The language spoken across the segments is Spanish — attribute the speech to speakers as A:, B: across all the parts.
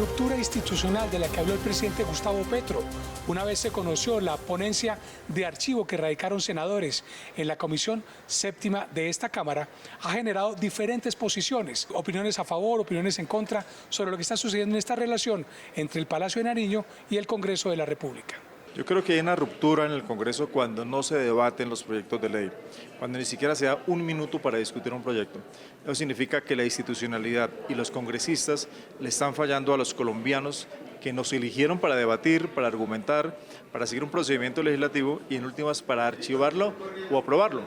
A: ruptura institucional de la que habló el presidente Gustavo Petro, una vez se conoció la ponencia de archivo que radicaron senadores en la Comisión Séptima de esta Cámara, ha generado diferentes posiciones, opiniones a favor, opiniones en contra, sobre lo que está sucediendo en esta relación entre el Palacio de Nariño y el Congreso de la República.
B: Yo creo que hay una ruptura en el Congreso cuando no se debaten los proyectos de ley, cuando ni siquiera se da un minuto para discutir un proyecto. Eso significa que la institucionalidad y los congresistas le están fallando a los colombianos que nos eligieron para debatir, para argumentar, para seguir un procedimiento legislativo y en últimas para archivarlo o aprobarlo.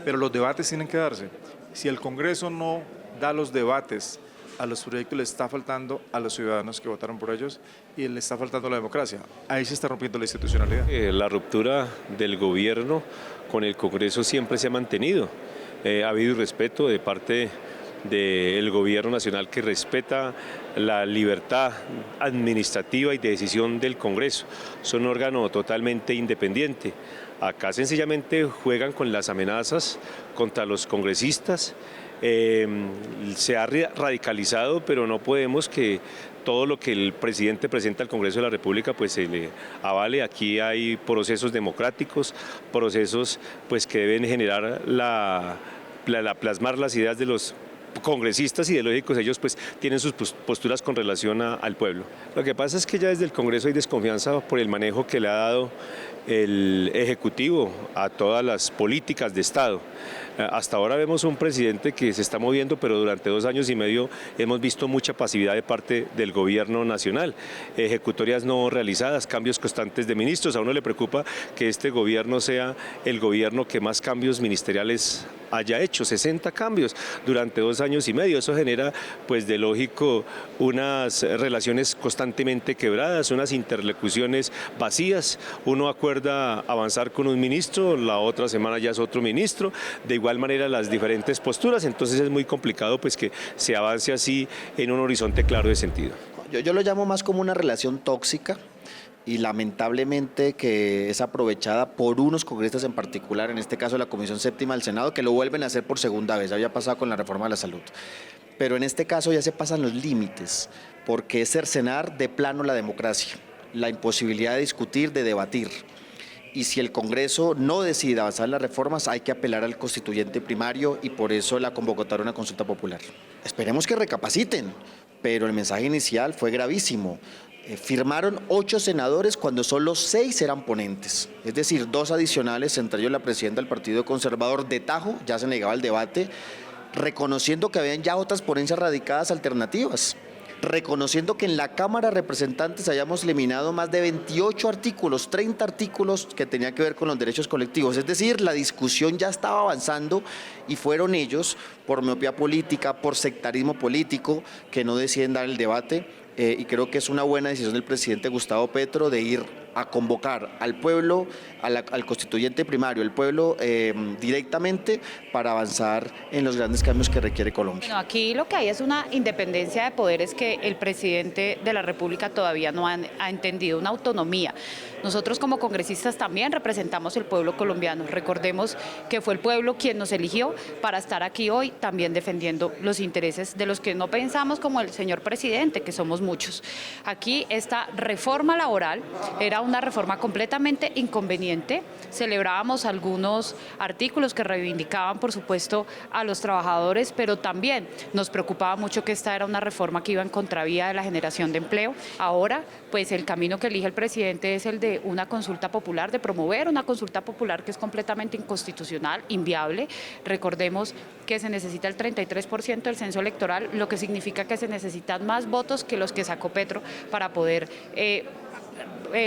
B: Pero los debates tienen que darse. Si el Congreso no da los debates a los proyectos, le está faltando a los ciudadanos que votaron por ellos y le está faltando a la democracia. Ahí se está rompiendo la institucionalidad.
C: La ruptura del gobierno con el Congreso siempre se ha mantenido. Ha habido respeto de parte del gobierno nacional que respeta la libertad administrativa y de decisión del Congreso. Son un órgano totalmente independiente. Acá sencillamente juegan con las amenazas contra los congresistas. Se ha radicalizado, pero no podemos que todo lo que el presidente presenta al Congreso de la República pues se le avale. Aquí hay procesos democráticos, procesos pues que deben generar plasmar las ideas de los congresistas ideológicos. Ellos pues tienen sus posturas con relación al pueblo. Lo que pasa es que ya desde el Congreso hay desconfianza por el manejo que le ha dado el Ejecutivo a todas las políticas de Estado. Hasta ahora vemos un presidente que se está moviendo, pero durante 2 años y medio hemos visto mucha pasividad de parte del gobierno nacional, ejecutorias no realizadas, cambios constantes de ministros. A uno le preocupa que este gobierno sea el gobierno que más cambios ministeriales haya hecho, 60 cambios durante 2 años y medio. Eso genera, pues de lógico, unas relaciones constantemente quebradas, unas interlocuciones vacías. Uno acuerda avanzar con un ministro, la otra semana ya es otro ministro, de igual manera las diferentes posturas, entonces es muy complicado pues que se avance así en un horizonte claro de sentido.
D: Yo lo llamo más como una relación tóxica y lamentablemente que es aprovechada por unos congresistas en particular, en este caso la Comisión Séptima del Senado, que lo vuelven a hacer por segunda vez. Había pasado con la reforma de la salud, pero en este caso ya se pasan los límites, porque es cercenar de plano la democracia, la imposibilidad de discutir, de debatir. Y si el Congreso no decide avanzar en las reformas, hay que apelar al constituyente primario y por eso la convocatoria a una consulta popular. Esperemos que recapaciten, pero el mensaje inicial fue gravísimo. Firmaron 8 senadores cuando solo 6 eran ponentes, es decir, 2 adicionales, entre ellos la presidenta del Partido Conservador de tajo, ya se negaba el debate, reconociendo que habían ya otras ponencias radicadas alternativas, reconociendo que en la Cámara de Representantes hayamos eliminado más de 28 artículos, 30 artículos que tenían que ver con los derechos colectivos. Es decir, la discusión ya estaba avanzando y fueron ellos, por miopía política, por sectarismo político, que no deciden dar el debate. Y creo que es una buena decisión del presidente Gustavo Petro de ir a convocar al pueblo, al constituyente primario, el pueblo directamente para avanzar en los grandes cambios que requiere Colombia.
E: Bueno, aquí lo que hay es una independencia de poderes que el presidente de la República todavía no ha entendido, una autonomía. Nosotros como congresistas también representamos el pueblo colombiano. Recordemos que fue el pueblo quien nos eligió para estar aquí hoy también defendiendo los intereses de los que no pensamos como el señor presidente, que somos muchos. Aquí esta reforma laboral era una reforma completamente inconveniente. Celebrábamos algunos artículos que reivindicaban, por supuesto, a los trabajadores, pero también nos preocupaba mucho que esta era una reforma que iba en contravía de la generación de empleo. Ahora, pues el camino que elige el presidente es el de una consulta popular, de promover una consulta popular que es completamente inconstitucional, inviable. Recordemos que se necesita el 33% del censo electoral, lo que significa que se necesitan más votos que los que sacó Petro para poder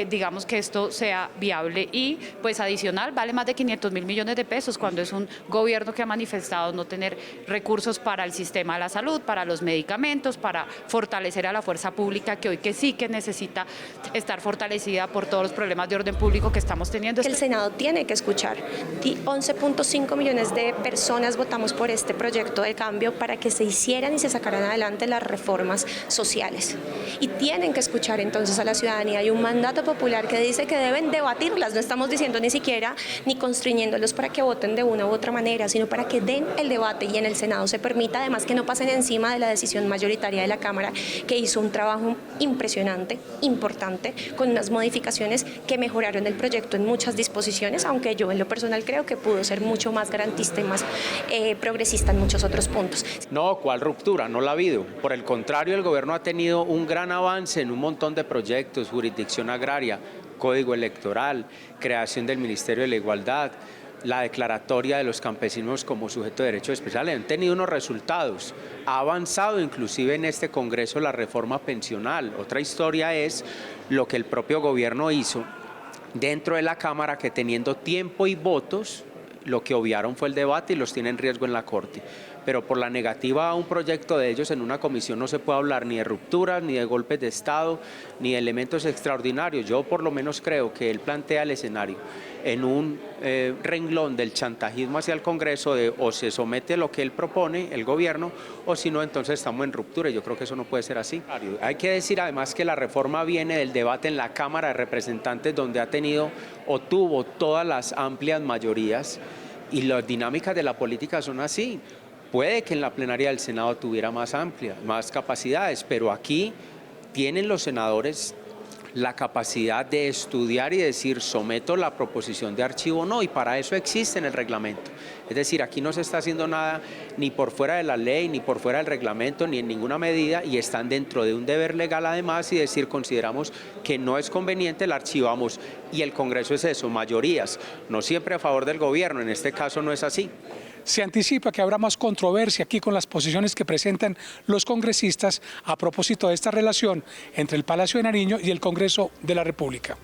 E: digamos que esto sea viable y pues adicional vale más de 500.000 millones de pesos cuando es un gobierno que ha manifestado no tener recursos para el sistema de la salud, para los medicamentos, para fortalecer a la fuerza pública que hoy que sí que necesita estar fortalecida por todos los problemas de orden público que estamos teniendo.
F: El Senado tiene que escuchar. 11.5 millones de personas votamos por este proyecto de cambio para que se hicieran y se sacaran adelante las reformas sociales y tienen que escuchar entonces a la ciudadanía. Hay un un mandato popular que dice que deben debatirlas. No estamos diciendo ni siquiera ni constriñéndolos para que voten de una u otra manera, sino para que den el debate y en el Senado se permita además que no pasen encima de la decisión mayoritaria de la Cámara, que hizo un trabajo impresionante, importante, con unas modificaciones que mejoraron el proyecto en muchas disposiciones, aunque yo en lo personal creo que pudo ser mucho más garantista y más progresista en muchos otros puntos.
G: No, ¿cuál ruptura? No la ha habido. Por el contrario, el gobierno ha tenido un gran avance en un montón de proyectos: jurisdicción agraria, código electoral, creación del Ministerio de la Igualdad, la declaratoria de los campesinos como sujeto de derechos especiales. Han tenido unos resultados. Ha avanzado inclusive en este Congreso la reforma pensional. Otra historia es lo que el propio gobierno hizo dentro de la Cámara, que teniendo tiempo y votos, lo que obviaron fue el debate y los tiene en riesgo en la Corte. Pero por la negativa a un proyecto de ellos en una comisión no se puede hablar ni de rupturas, ni de golpes de Estado, ni de elementos extraordinarios. Yo por lo menos creo que él plantea el escenario en un renglón del chantajismo hacia el Congreso, de o se somete a lo que él propone, el gobierno, o si no, entonces estamos en ruptura. Y yo creo que eso no puede ser así. Hay que decir además que la reforma viene del debate en la Cámara de Representantes, donde ha tenido o tuvo todas las amplias mayorías, y las dinámicas de la política son así. Puede que en la plenaria del Senado tuviera más capacidades, pero aquí tienen los senadores la capacidad de estudiar y decir someto la proposición de archivo o no, y para eso existe en el reglamento. Es decir, aquí no se está haciendo nada ni por fuera de la ley, ni por fuera del reglamento, ni en ninguna medida, y están dentro de un deber legal además, y decir consideramos que no es conveniente, la archivamos. Y el Congreso es eso, mayorías, no siempre a favor del gobierno, en este caso no es así.
A: Se anticipa que habrá más controversia aquí con las posiciones que presentan los congresistas a propósito de esta relación entre el Palacio de Nariño y el Congreso de la República.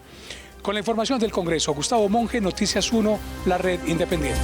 A: Con la información del Congreso, Gustavo Monge, Noticias 1, la Red Independiente.